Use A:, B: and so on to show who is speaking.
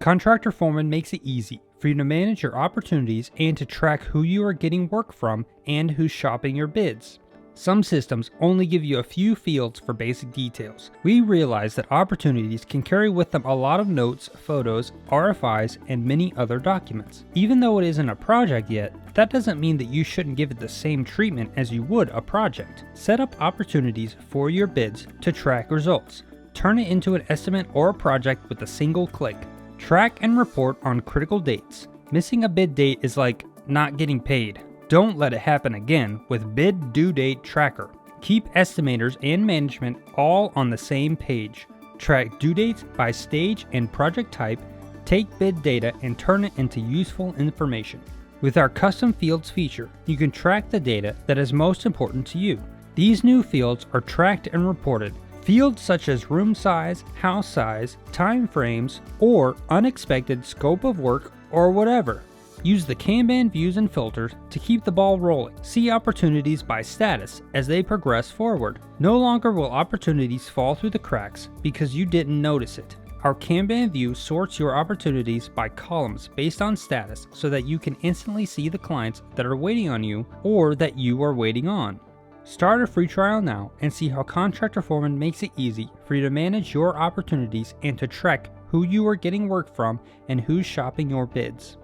A: Contractor Foreman makes it easy for you to manage your opportunities and to track who you are getting work from and who's shopping your bids. Some systems only give you a few fields for basic details. We realize that opportunities can carry with them a lot of notes, photos, RFIs, and many other documents. Even though it isn't a project yet, that doesn't mean that you shouldn't give it the same treatment as you would a project. Set up opportunities for your bids to track results. Turn it into an estimate or a project with a single click. Track and report on critical dates. Missing a bid date is like not getting paid. Don't let it happen again with Bid Due Date Tracker. Keep estimators and management all on the same page. Track due dates by stage and project type. Take bid data and turn it into useful information. With our Custom Fields feature, you can track the data that is most important to you. These new fields are tracked and reported. Fields such as room size, house size, time frames, or unexpected scope of work, or whatever. Use the Kanban views and filters to keep the ball rolling. See opportunities by status as they progress forward. No longer will opportunities fall through the cracks because you didn't notice it. Our Kanban view sorts your opportunities by columns based on status so that you can instantly see the clients that are waiting on you or that you are waiting on. Start a free trial now and see how Contractor Foreman makes it easy for you to manage your opportunities and to track who you are getting work from and who's shopping your bids.